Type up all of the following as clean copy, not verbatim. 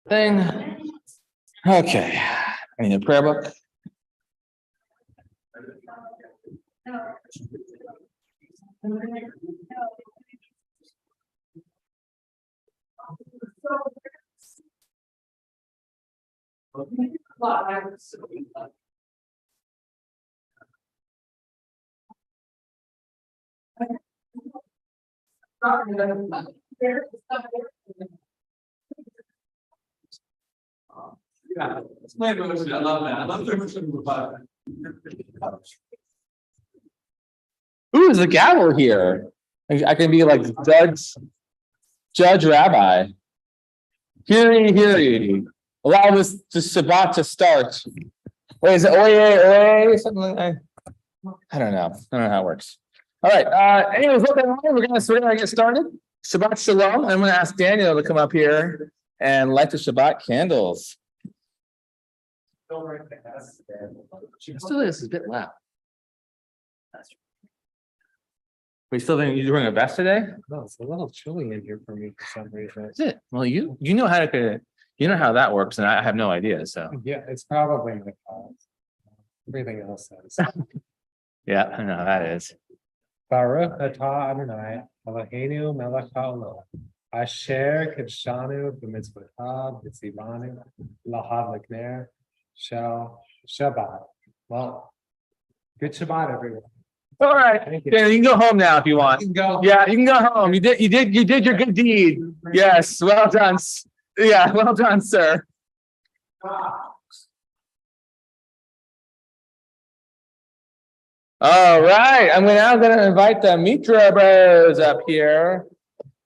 thing. Okay, I need a prayer book. Yeah, it's my emotion. I love that. I love the emotion of the Bible. Ooh, there's a gavel here. I can be like judge rabbi. Hear ye. Allow this Shabbat to start. Wait, is it oye, something like that? I don't know how it works. All right. Anyways, look, we're gonna get started. Shabbat shalom. I'm gonna ask Daniel to come up here and light the Shabbat candles. Still is a bit loud. We still think you're doing a vest today? No, it's a little chilly in here for me for some reason. Is it? Well, you know how that works, and I have no idea. So Yeah, it's probably my cause. Everything else says. yeah, I know how that is. Baruch atah Adonai Eloheinu melech haolam asher kidshanu b'mitzvotav v'tzivanu lahad l'kner shel Shabbat. Well, good Shabbat, everyone. All right, Thank you. Dan, you can go home now if you want. You can go. Yeah, you can go home. You did your good deed. Yes, well done. Yeah, well done, sir. All right, I'm now going to invite the Mitra Bros up here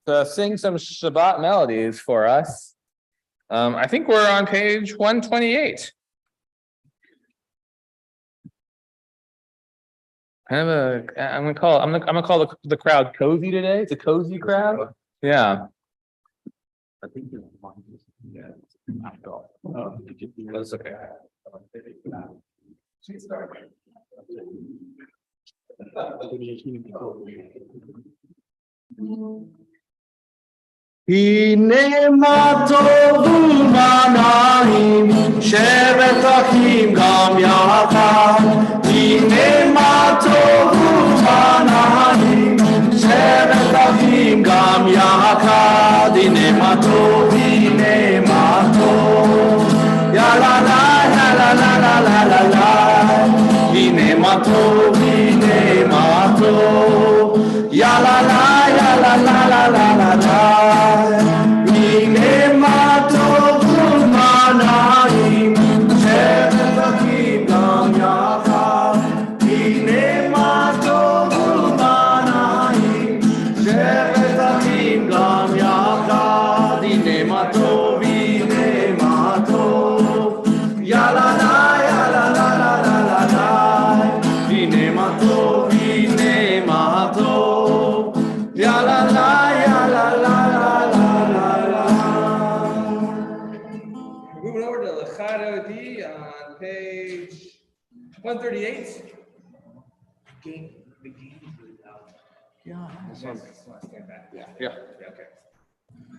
to sing some Shabbat melodies for us. I think we're on page 128. I'm gonna call the crowd cozy today. It's a cozy crowd. Yeah. I think you want yeah. Oh, that's okay. הנה מה טובו בנעים, שבת אחים גם יחד. הנה מה טובו בנעים, שבת אחים גם יחד. הנה מה טוב, הנה מה טוב. יאללה לה, יאללה לה לה לה לה לה. הנה מה טוב, הנה מה טוב. יאללה לה, יאללה לה לה לה לה לה. הנה מה טוב ומנעים, שבת אחים גם יחד. הנה מה טוב ומנעים, שבת אחים גם יחד. הנה מה טוב, הנה מה טוב. יאללה לה, יאללה לה לה לה לה לה. הנה מה טוב, הנה מה טוב. יאללה לה, יאללה לה לה לה לה לה. Moving over to Lechado D on page 138. Yeah. Okay.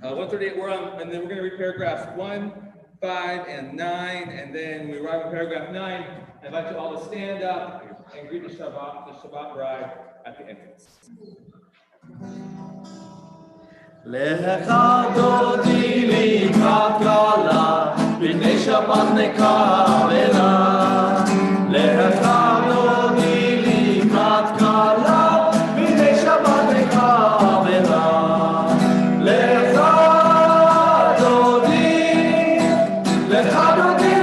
138. We're on, and then we're going to read paragraphs 1, 5, and 9, and then we arrive at paragraph 9. I invite you all to stand up and greet the Shabbat bride at the entrance. לך דודי לקראת כלה, בני שבת נקבלה. לך דודי לקראת כלה, בני שבת נקבלה. לך דודי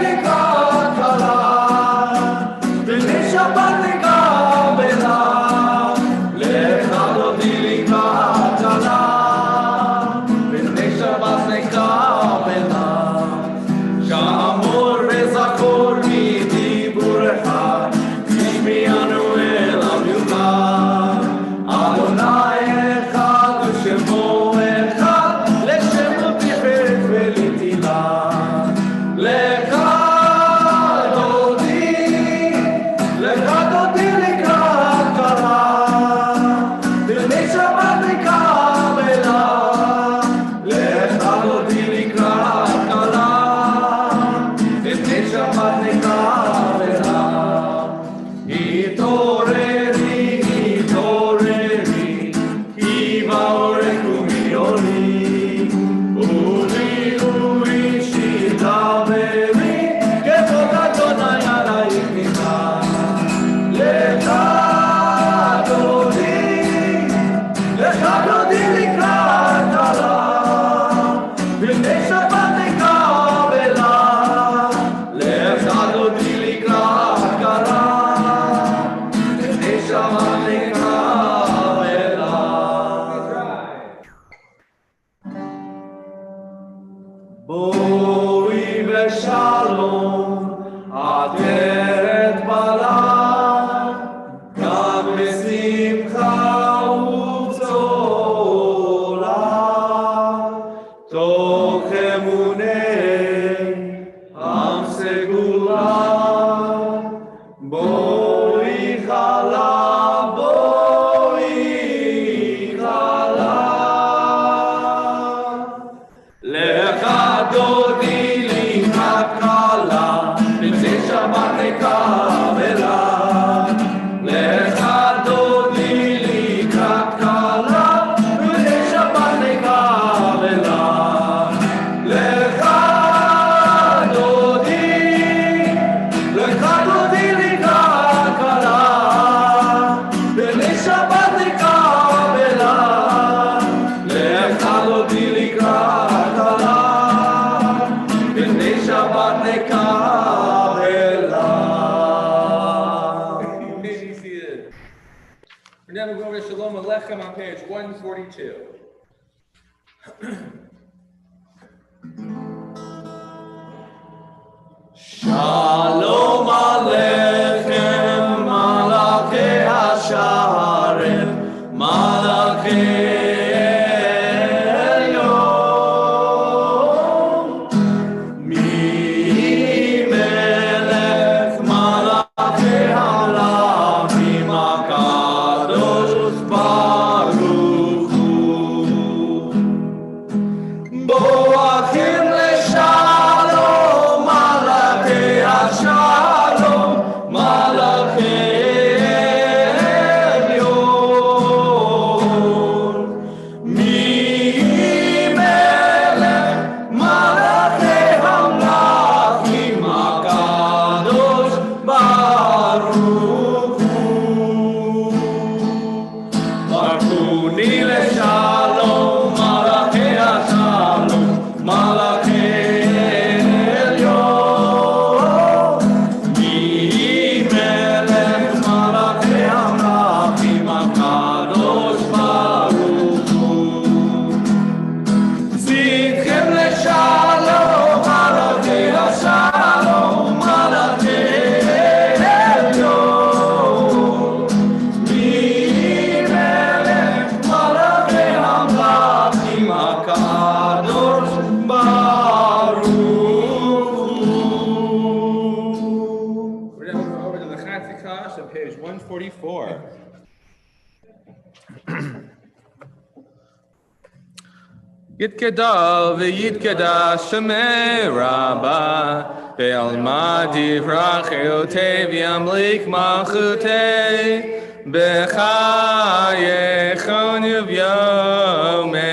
לקראת כלה, בני שבת נקבלה. לך דודי לקראת כלה, כאמור וזכור בואי בשלום, עטרת בלה, גם בשמחה ובצולה, תוך אמוני עם סגולה, בואי חלה, בואי חלה. לך דודי לקראת כלה, בצאת שבת נקבלה. לך דודי לקראת כלה, בצאת שבת נקבלה. לך דודי לקראת כלה, בצאת שבת נקבלה. לך דודי לקראת כלה, בצאת שבת נקבלה. You may be seated. We're now going to go over to Shalom Alechem on page 142. Shalom Aleichem, Malachei Hasharet, Malachei Elyon. Mi melech Malachei Halamim HaKadosh Baruch Hu. Boachim leshalom, Malachei Hashalom, Malachei Elyon. Mi melech Malachei Hamlachim HaKadosh Baruch Hu. Barkuni leshalom, Malachei Hashalom, Malachei Elyon. Mi melech Malachei Hamlachim HaKadosh Baruch Hu. Tzidchem leshalom, Malachei Hashalom, Malachei Elyon. Mi melech Malachei Hamlachim HaKadosh Baruch Hu. We're now going over to the Chatzikash on page 144. Yitkada v'yitkada shemei rabba ve'alma divrach eotev yamlik malchutei b'chayechon uvyomechon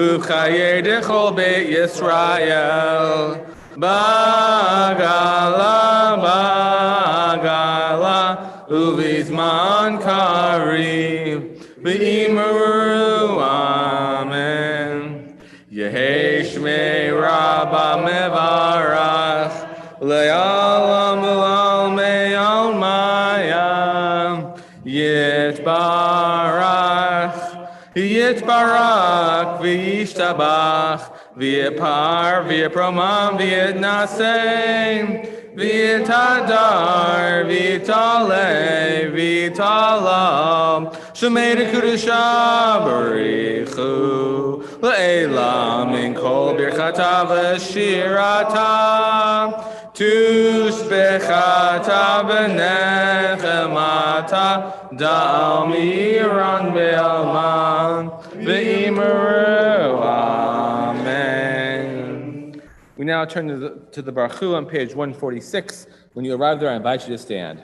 u'chayer dechol beit Yisrael bagala uvizman karim v'imaru amen. Yehei shmei rabba mevarach le'alam u'almei almayam yitbarach v'yishtabach v'yipar v'yipromam v'yitnasem v'yitadar v'yitaleh v'yitalam shemei dekudusha barichu le'elam min kol birchata v'shirata tushbechata v'nechemata da'al miran be'alman v'imaru amen. We now turn to the Baruch Hu on page 146. When you arrive there, I invite you to stand.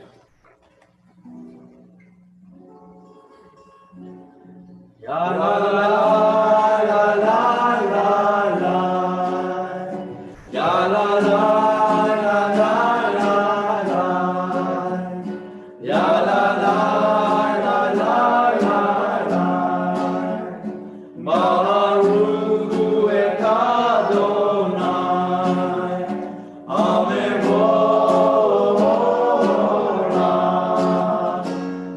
La la la la la la la la. Ya la la la la la la. Ya la la la la la la. Baruch Hu et Adonai, Amevora.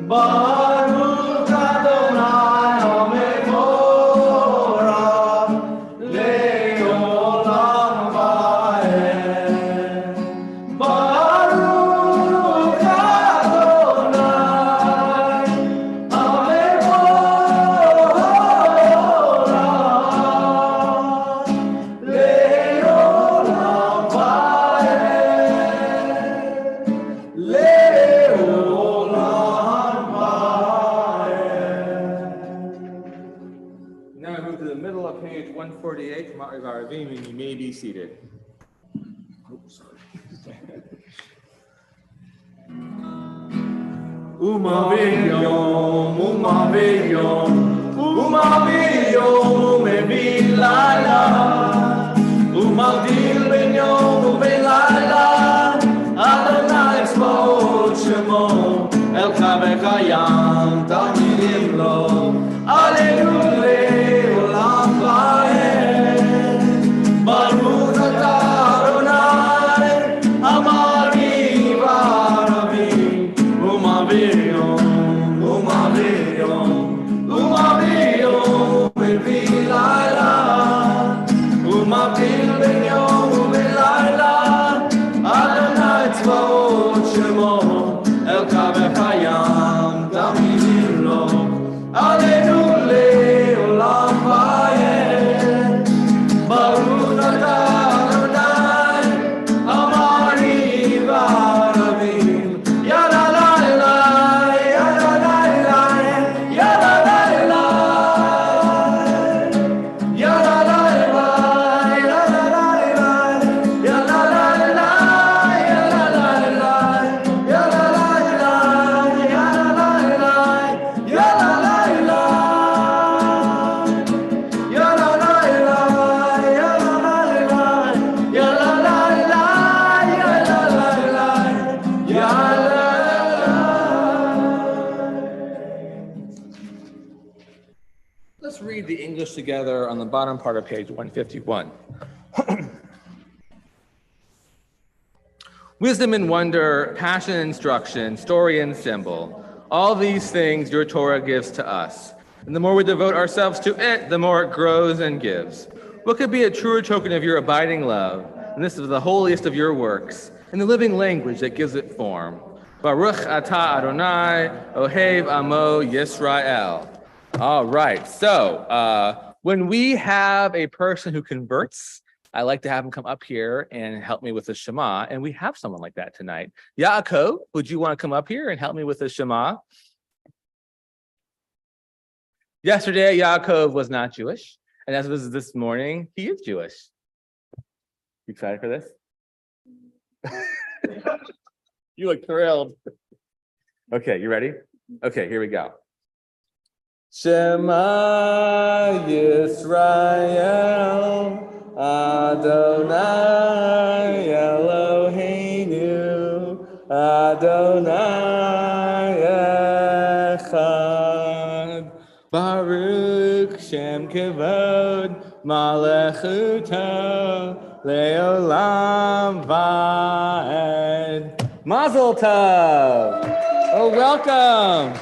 Baruch Adonai, Amevora. page 148, Ma'ariv Aravim, and you may be seated. Umaviyom, umevin laila, umavdil ben yom uben laila, Adonai tzvaot shemo, el kavechayam tamidim lo, Aleinu le'olam va'ed, Baruch atah Adonai, Amariv Aravim, umaviyom, melvin laila, umavdil ben yom uben laila, Adonai tzvaot shemo, el kavechayam tamidim lo, Aleinu le'olam va'ed, Baruch atah Adonai, Amariv Aravim, Yada laila, yada laila, yada laila, yada laila, yada laila, yada laila, yada laila, yada laila, yada laila, yada laila, yada laila, yada laila, yada laila, yada laila, yada. Let's read the English together on the bottom part of page 151. Wisdom and wonder, passion and instruction, story and symbol. All these things your Torah gives to us. And the more we devote ourselves to it, the more it grows and gives. What could be a truer token of your abiding love? And this is the holiest of your works, and the living language that gives it form. Baruch atah Adonai, Ohev Amo Yisrael. All right, so when we have a person who converts, I like to have him come up here and help me with the Shema, and we have someone like that tonight. Yaakov, would you want to come up here and help me with the Shema? Yesterday, Yaakov was not Jewish, and as was this morning, he is Jewish. You excited for this? You look thrilled. Okay, you ready? Okay, here we go. Shema Yisrael, Adonai Eloheinu, Adonai Echad, Baruch Shem Kevod, Malechuto, Leolam Va'ed. Mazel Tov. Oh, welcome.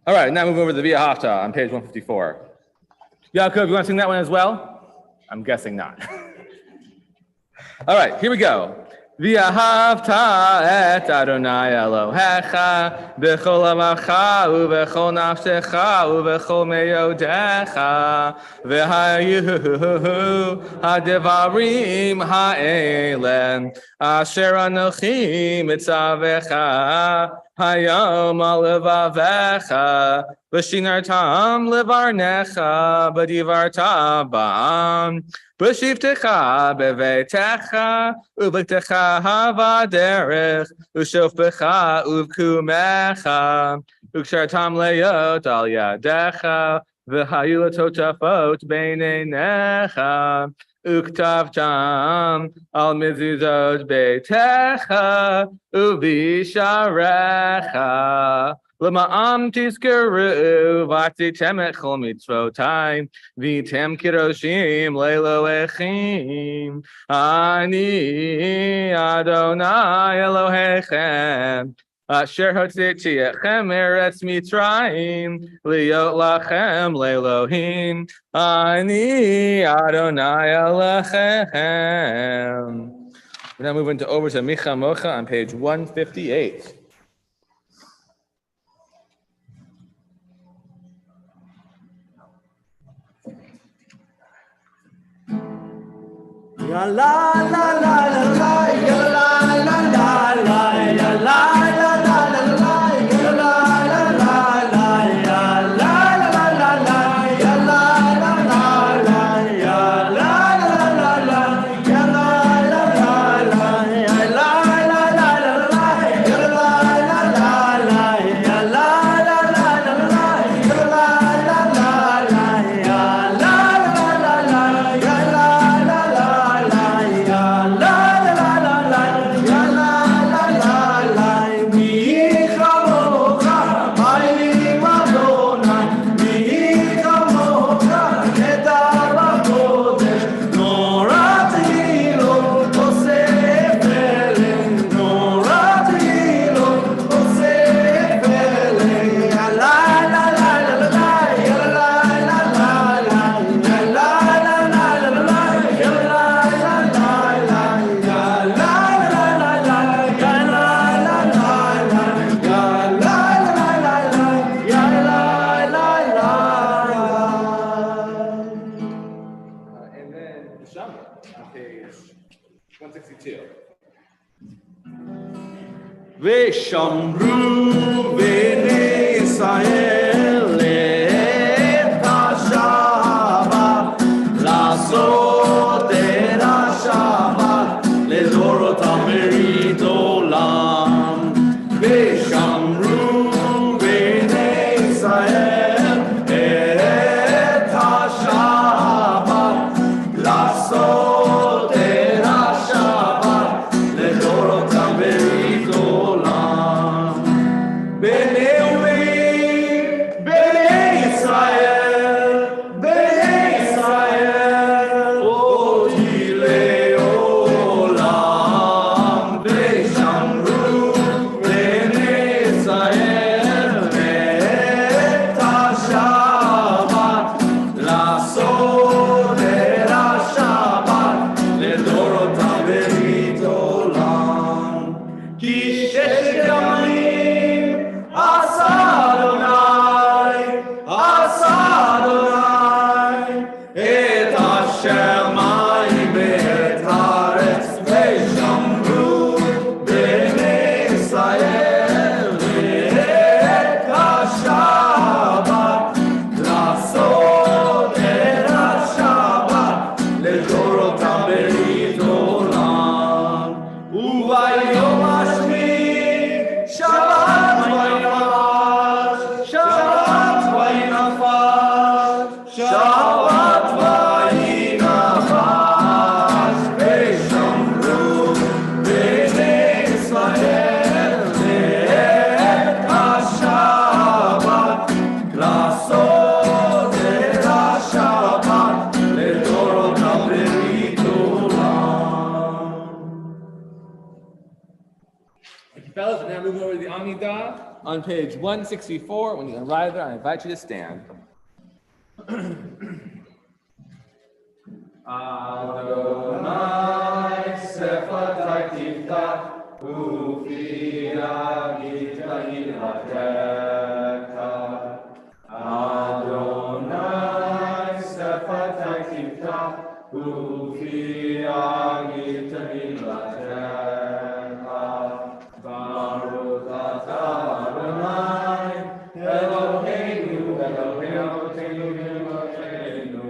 All right, now move over to the Via Hafta on page 154. Yaakov, you want to sing that one as well? I'm guessing not. All right, here we go. V'ahavta et Adonai Elohecha b'chol avacha u'b'chol nafshecha u'b'chol meyodecha v'hayu hadevarim ha'elem asher anochi mitzavecha hayom al levavecha v'shinartam levarnecha b'divarta ba'am B'shivtecha bevetecha, uvektecha havaderech, ushofpecha uvkumecha, ukshartam leyot al yadecha, v'hayu totafot beinenecha, uktavtam al mezuzot beitecha, uvisharecha. L'ma'am tizkeru v'atitem et chol mitzvotai v'item kiroshim le'elohechim ani Adonai Elohechem asher hotziti etchem eretz Mitzrayim liot lachem le'elohim ani Adonai Elohechem. We're now moving over to Micha Mocha on page 158. Ya la la la la la, ya la la la la, ya la la la la la, ya la la la la, ya la. 162. ושמרו בני ישראל את השבת, לעשות את השבת לדורותם ברית עולם. ושמרו בני ישראל את השבת, לעשות את השבת לדורותם ברית עולם. בני ישראל, אותי לעולם. ושמרו בני ישראל את השבת, לעשות את השבת לדורותם ברית עולם. כי ששת ימים עשה אדוני את השמיים ואת הארץ. ושמרו בני ישראל את השבת, לעשות את השבת לדורותם ברית עולם. וביום השביעי שבת וינפש, שבת וינפש, שבת וינפש. ושמרו בני ישראל את השבת, לעשות את השבת לדורותם ברית עולם. Thank you, fellas. We're now moving over to the Amidah on page 164. When you arrive there, I invite you to stand. Adonai sefatai tiftach ufi agita ilatecha. Adonai sefatai tiftach ufi agita ilatecha. Baruch atah Adonai Eloheinu Elohei Avotenu Eloheinu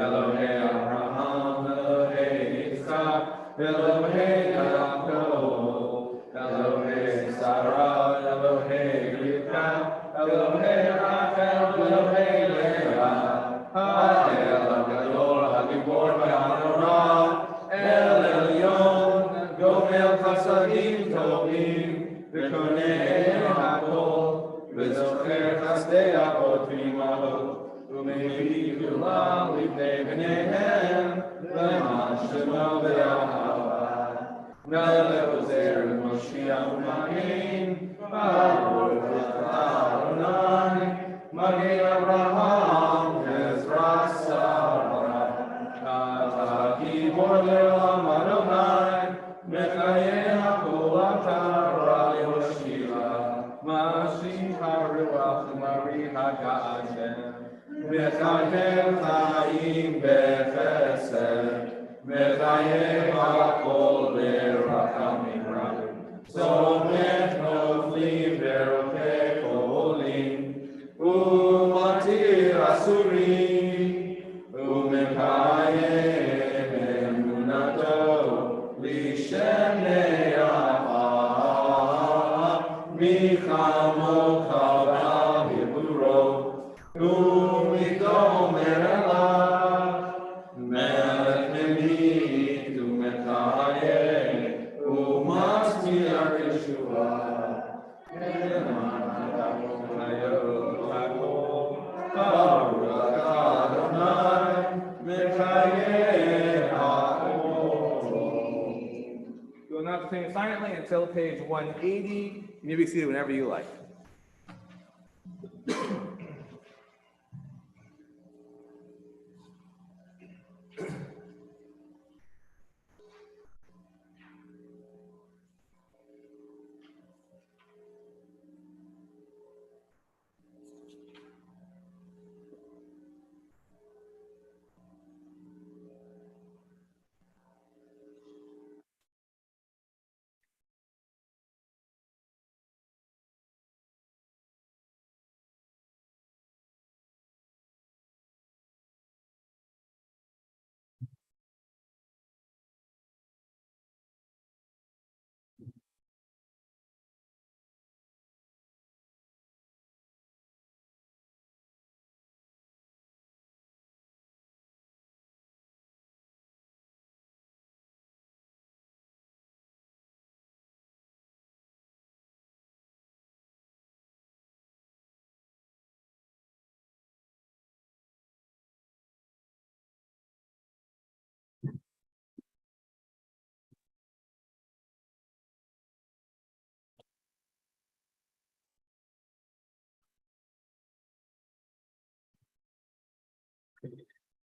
Elohei Abraham Elohei Yitzchak Elohei Yaakov Elohei Sarah Elohei Rivka Elohei Rachel Elohei Leah Ha'el HaGadol HaGibor VaHaNorah El Elyon Gomel Chasadim Tovim V'konei HaKol V'zocher Chasdei Avot V'imahot U'mevii Kulam Livnei B'neihem L'man Shemo V'Yahava Melech Ozer Moshiach U'Magin Baruch Atah Adonai Magin Abraham Ezra Sarah Atah Gibor Le'olam Adonai Mechayeh HaKol Atah Ra Yoshua Mashiach HaRuach U'Mari HaGashem Mechayeh Chaim B'Chesed Mechayeh HaKol B'Rachamim Rabim Somech Noflim B'Rofei Cholim U'Matir Asurim U'Mechayeh Emunato L'Shem Ne'acha Michamocha V'Hiburo U'Mitomer Elach Melech Memit U'Mechayeh U'Masmiach Yeshua Baruch atah Adonai Mechayeh HaKol. You will not sing silently until page 180. You may be seated whenever you like.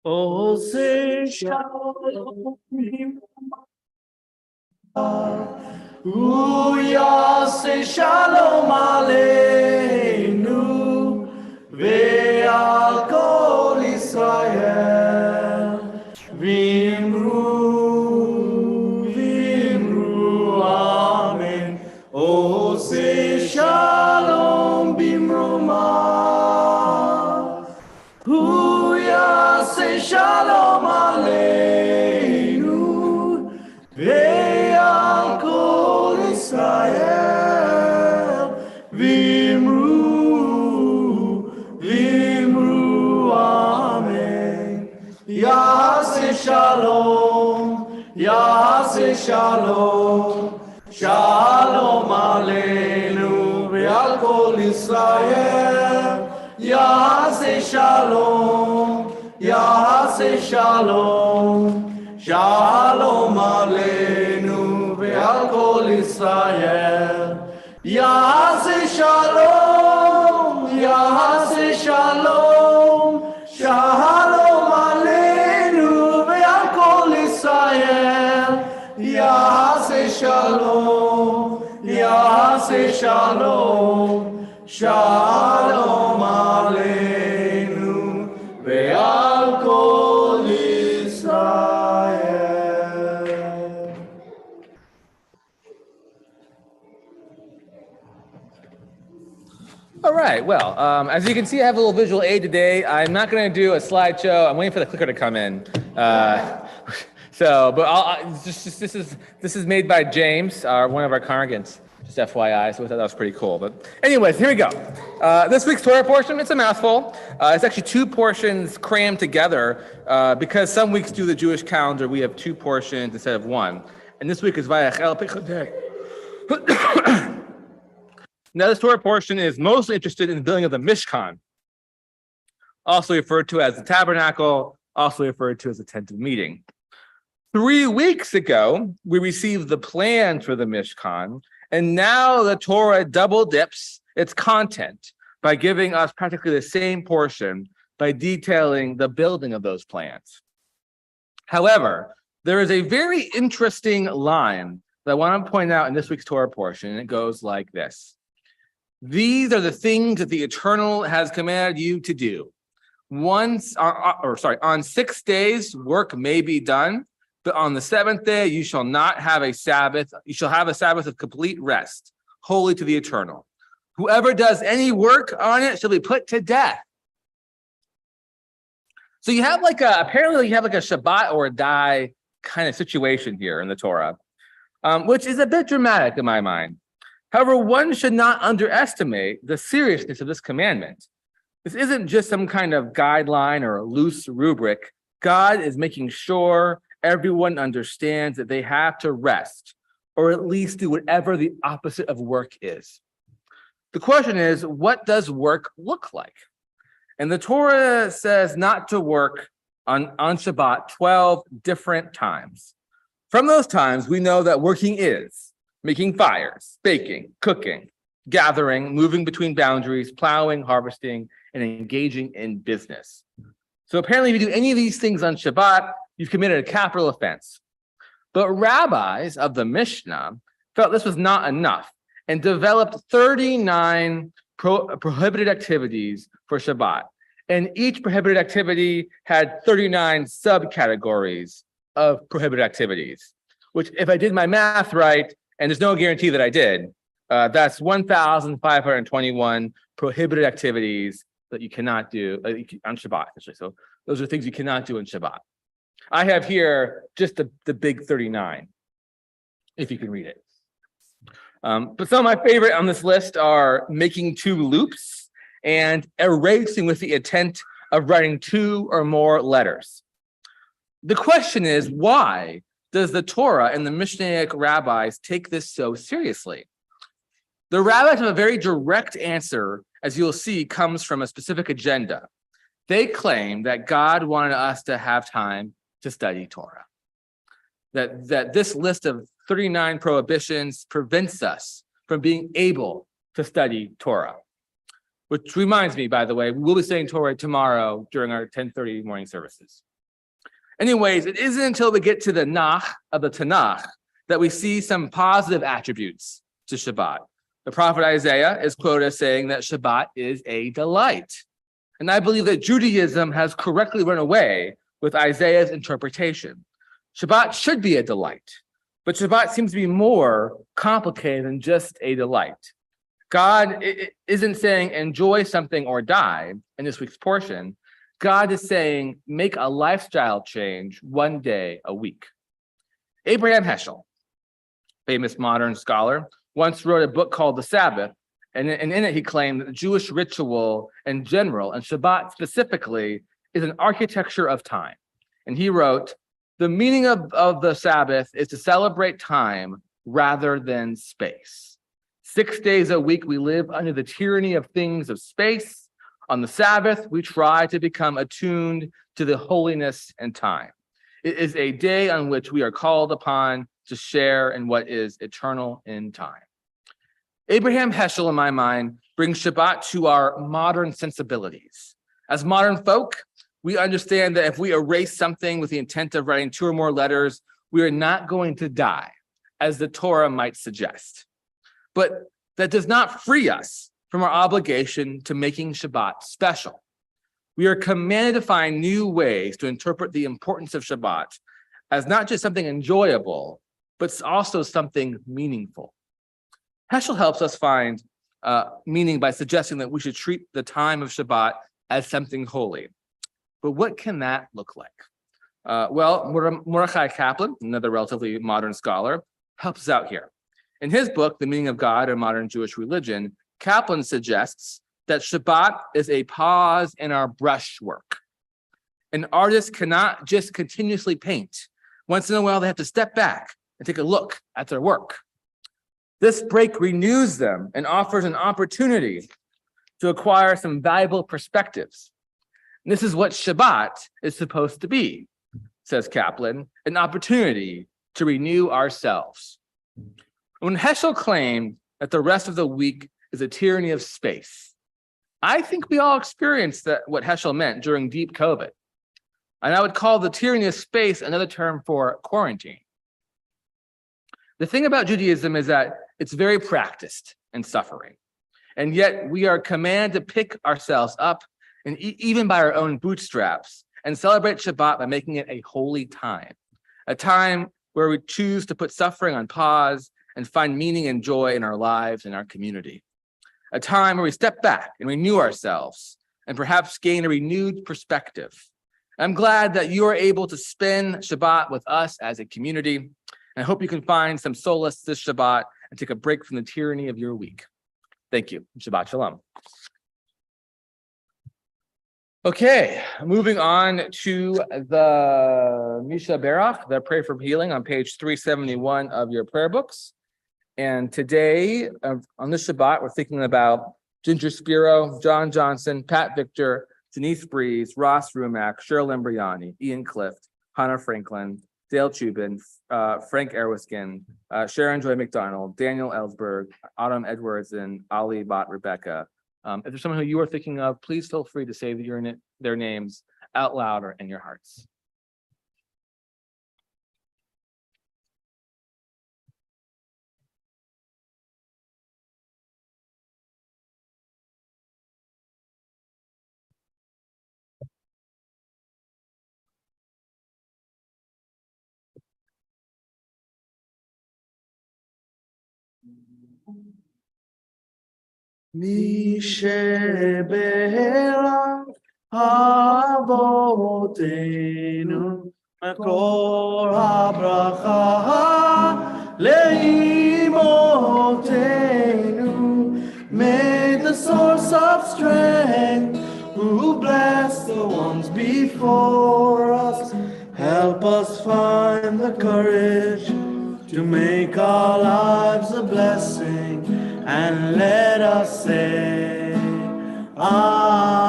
Ose shalom Hu yaseh shalom aleinu ve'al kol Yisrael v'imru amen. Ose shalom bimroma Hu yaseh shalom aleinu ve'al kol Israel v'imru amen. Yaseh shalom shalom aleinu ve'al kol Israel. Yaseh shalom shalom aleinu ve'al kol Israel. Yaseh shalom shalom aleinu ve'al kol Israel. Yaseh shalom shalom aleinu ve'al kol Israel. All right, well, as you can see, I have a little visual aid today. I'm not going to do a slideshow. I'm waiting for the clicker to come in. This is made by James, one of our congregants, just FYI, so I thought that was pretty cool. But anyways, here we go. This week's Torah portion, it's a mouthful. It's actually two portions crammed together because some weeks do the Jewish calendar, we have two portions instead of one. And this week is Vayachel Pechotei. Now, this Torah portion is mostly interested in the building of the Mishkan, also referred to as the tabernacle, also referred to as the tent of meeting. 3 weeks ago, we received the plans for the Mishkan, and now the Torah double dips its content by giving us practically the same portion by detailing the building of those plans. However, there is a very interesting line that I want to point out in this week's Torah portion, and it goes like this. These are the things that the Eternal has commanded you to do. On 6 days, work may be done, but on the seventh day, you shall not have a Sabbath. You shall have a Sabbath of complete rest, holy to the Eternal. Whoever does any work on it shall be put to death. So you have apparently you have like a Shabbat or a die kind of situation here in the Torah, which is a bit dramatic in my mind. However, one should not underestimate the seriousness of this commandment. This isn't just some kind of guideline or a loose rubric. God is making sure everyone understands that they have to rest, or at least do whatever the opposite of work is. The question is, what does work look like? And the Torah says not to work on Shabbat 12 different times. From those times, we know that working is making fires, baking, cooking, gathering, moving between boundaries, plowing, harvesting, and engaging in business. So apparently, if you do any of these things on Shabbat, you've committed a capital offense. But rabbis of the Mishnah felt this was not enough and developed 39 prohibited activities for Shabbat. And each prohibited activity had 39 subcategories of prohibited activities, which, if I did my math right, and there's no guarantee that I did, that's 1,521 prohibited activities that you cannot do on Shabbat, essentially. So those are things you cannot do on Shabbat. I have here just the big 39, if you can read it. But some of my favorite on this list are making 2 loops and erasing with the intent of writing 2 or more letters. The question is, why does the Torah and the Mishnaic rabbis take this so seriously? The rabbis have a very direct answer, as you'll see, comes from a specific agenda. They claim that God wanted us to have time to study Torah. That this list of 39 prohibitions prevents us from being able to study Torah. Which reminds me, by the way, we will be studying Torah tomorrow during our 10:30 morning services. Anyways, it isn't until we get to the Nach of the Tanakh that we see some positive attributes to Shabbat. The prophet Isaiah is quoted as saying that Shabbat is a delight. And I believe that Judaism has correctly run away with Isaiah's interpretation. Shabbat should be a delight, but Shabbat seems to be more complicated than just a delight. God isn't saying enjoy something or die in this week's portion. God is saying make a lifestyle change one day a week. Abraham Heschel, famous modern scholar, once wrote a book called The Sabbath, and in it he claimed that the Jewish ritual in general, and Shabbat specifically, is an architecture of time. And he wrote, the meaning of the Sabbath is to celebrate time rather than space. 6 days a week, we live under the tyranny of things of space. On the Sabbath, we try to become attuned to the holiness and time. It is a day on which we are called upon to share in what is eternal in time. Abraham Heschel, in my mind, brings Shabbat to our modern sensibilities. As modern folk, we understand that if we erase something with the intent of writing 2 or more letters, we are not going to die, as the Torah might suggest. But that does not free us from our obligation to making Shabbat special. We are commanded to find new ways to interpret the importance of Shabbat as not just something enjoyable, but also something meaningful. Heschel helps us find meaning by suggesting that we should treat the time of Shabbat as something holy. But what can that look like? Mordechai Kaplan, another relatively modern scholar, helps us out here. In his book, The Meaning of God in Modern Jewish Religion, Kaplan suggests that Shabbat is a pause in our brushwork. An artist cannot just continuously paint. Once in a while, they have to step back and take a look at their work. This break renews them and offers an opportunity to acquire some valuable perspectives. And this is what Shabbat is supposed to be, says Kaplan, an opportunity to renew ourselves. When Heschel claimed that the rest of the week is a tyranny of space, I think we all experienced what Heschel meant during deep COVID. And I would call the tyranny of space another term for quarantine. The thing about Judaism is that it's very practiced in suffering. And yet we are commanded to pick ourselves up, and even by our own bootstraps, and celebrate Shabbat by making it a holy time, a time where we choose to put suffering on pause and find meaning and joy in our lives and our community, a time where we step back and renew ourselves and perhaps gain a renewed perspective. I'm glad that you are able to spend Shabbat with us as a community, and I hope you can find some solace this Shabbat and take a break from the tyranny of your week. Thank you. Shabbat Shalom. Okay, moving on to the Misha Berach, the Prayer for Healing on page 371 of your prayer books. And today, on this Shabbat, we're thinking about Ginger Spiro, John Johnson, Pat Victor, Denise Breeze, Ross Rumack, Cheryl Lambriani, Ian Clift, Hannah Franklin, Dale Chubin, Frank Erwiskin, Sharon Joy McDonald, Daniel Ellsberg, Autumn Edwards, and Ali Bot Rebecca. If there's someone who you are thinking of, please feel free to say their names out loud or in your hearts. מי שברך אבותינו, מקור הברכה לאמותינו. May the source of strength, who bless the ones before us, help us find the courage to make our lives a blessing, and let us say Amen.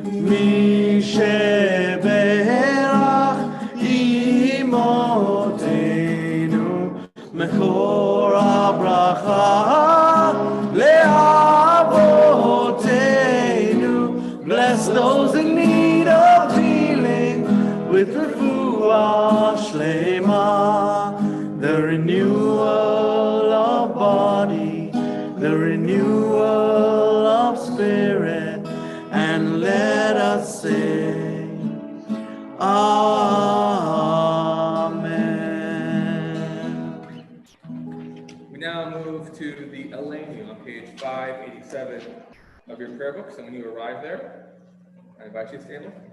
Mi sheberach imotenu, mekor habracha le'avotenu. Bless with refuah shlema, the renewal of body, the renewal of spirit, and let us sing, Amen. We now move to the Eleni on page 587 of your prayer books, and when you arrive there, I invite you to stand with me.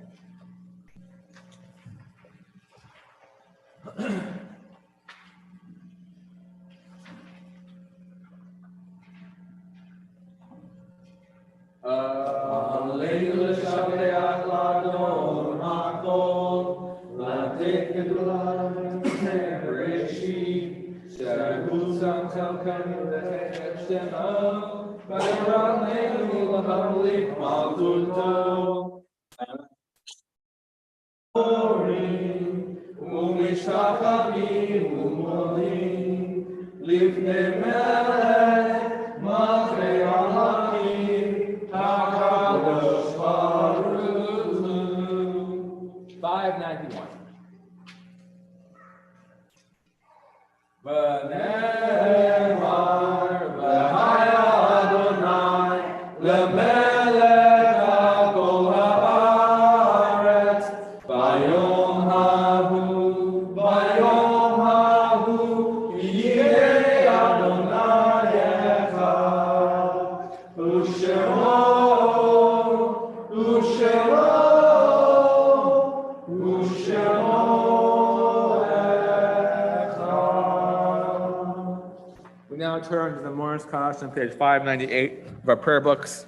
We now turn to the Morris Kosh on page 598 of our prayer books.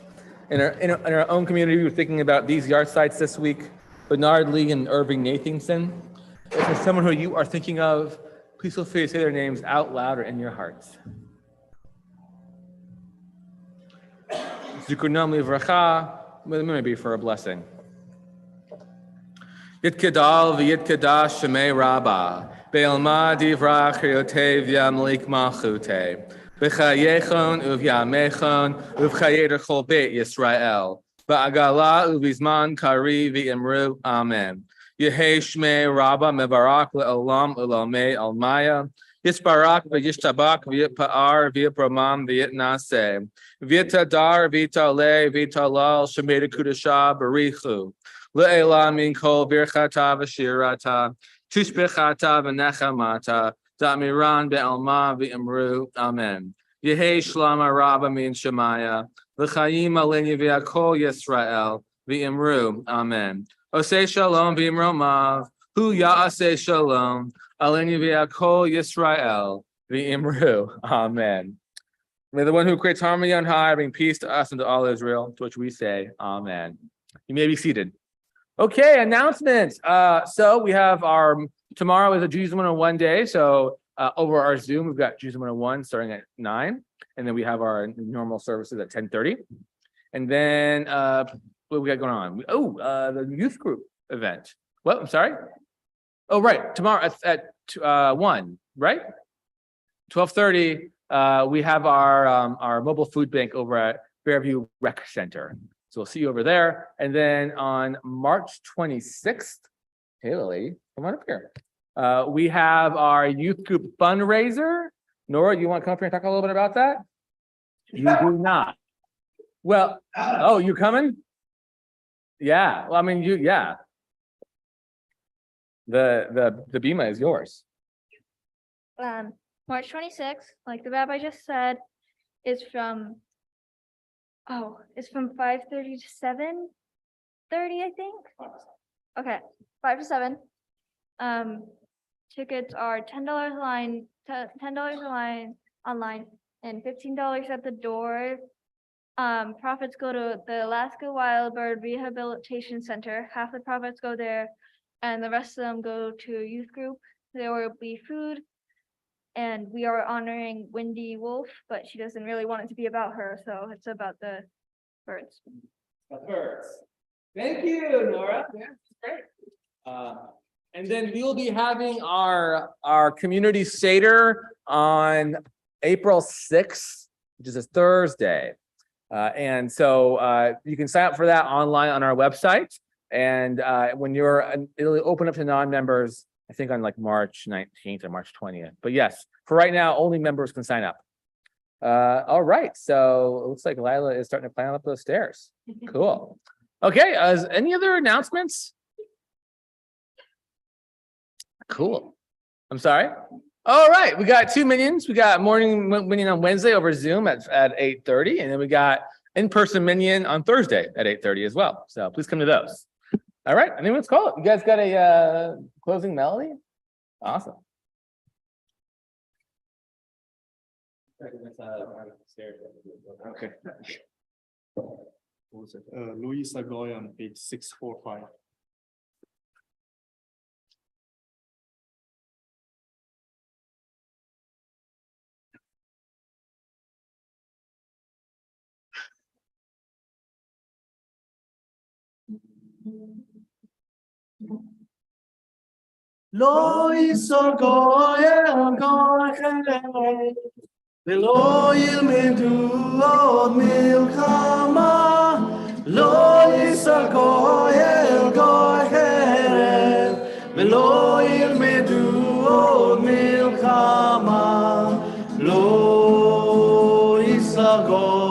In our own community, we were thinking about these yard sites this week: Bernard Lee and Irving Nathanson. If there's someone who you are thinking of, please feel free to say their names out loud or in your hearts. Zikunam livracha, maybe for a blessing. Yitkadal v'yitkadash shemei rabba, be'elma divrach yotev yamlik malchute, b'chayechon uvyamechon uv'chayer chol beit Yisrael, ba'agala uvizman kari v'imru, amen. Yehei shmei rabba mebarak le'olam u'lamei almaya, Yisbarak v'yishtabak v'yitpa'ar v'yitbramam v'yitnaseh, v'yitadar v'yitaleh v'yitalal shemei kudashah barichu, Le'ela min kol birchata v'shirata, tushbechata v'nechamata, da'miran be'alma v'imru, amen. Yehei shlama rabba min shemaya, v'chayim aleni v'yakol Yisrael, v'imru, amen. Osei shalom v'imromav, hu ya'aseh shalom, aleni v'yakol Yisrael, v'imru, amen. May the one who creates harmony on high bring peace to us and to all Israel, to which we say, amen. You may be seated. Okay, announcements. So we have tomorrow is a Judaism 101 day. So over our Zoom, we've got Judaism 101 starting at 9. And then we have our normal services at 10:30. And then what we got going on? The youth group event. What? I'm sorry? Oh, right. Tomorrow at 1, right? 12:30, we have our mobile food bank over at Fairview Rec Center. So we'll see you over there. And then on March 26th, hey Lily, come on up here. We have our youth group fundraiser. Nora, you want to come up here and talk a little bit about that? You do not. Well, oh, you coming? Yeah. Well, I mean, yeah. The bima is yours. March 26th, like the rabbi just said, is from 5:30 to 7:30, I think. Okay, 5 to 7. Tickets are $10 online, and $15 at the door. Profits go to the Alaska Wildbird Rehabilitation Center. Half the profits go there, and the rest of them go to youth group. There will be food, and we are honoring Wendy Wolf, but she doesn't really want it to be about her, so it's about the birds. The birds. Thank you, Nora. Yeah, great. And then we will be having our community Seder on April 6th, which is a Thursday. And so you can sign up for that online on our website. And when it'll open up to non-members, I think on like March 19th or March 20th. But yes, for right now, only members can sign up. All right, so it looks like Lila is starting to climb up those stairs. Cool. Okay, any other announcements? Cool. I'm sorry. All right, we got 2 minions. We got morning minion on Wednesday over Zoom at 8:30, and then we got in-person minion on Thursday at 8:30 as well. So please come to those. All right, I think let's call it. You guys got a closing melody? Awesome. Okay. Louis Sagoy on page 645. לא יסוגו אלגוי ולא ילמדו עוד מלחמה לא יסוגו אלגוי ולא ילמדו עוד מלחמה לא יסוגו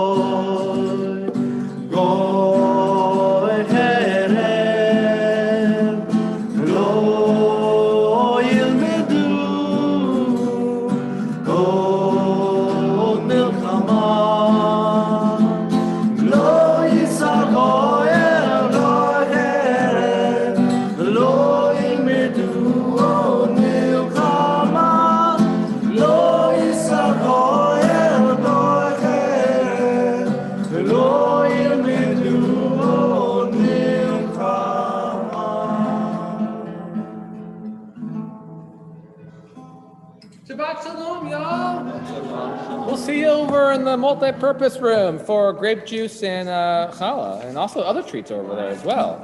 Shabbat shalom, y'all. We'll see you over in the multi-purpose room for grape juice and challah, and also other treats over there as well.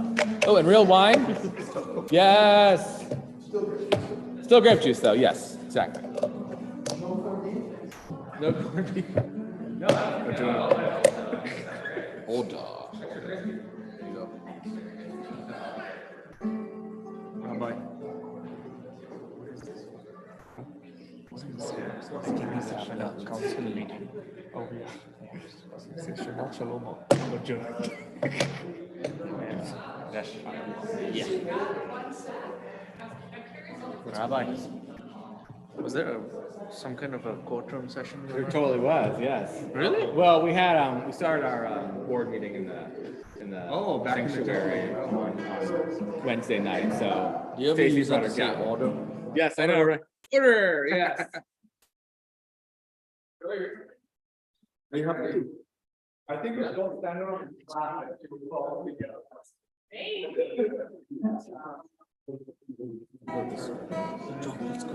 Oh, and real wine? Yes. Still grape juice, though. Yes, exactly. No corned beef. No. Hold on. Bye. Council meeting. Oh yeah. Shabbat shalom. That's fine. Yeah. Rabbi, was there some kind of a courtroom session? There totally was, yes. Really? Well, we had we started our board meeting in the Back in the sanctuary on Wednesday night. So Do you ever Stacy use brought that her to say gavel. order? Yes, I know. Right? Order. Yes. You have to. I think we don't stand on. Let's go.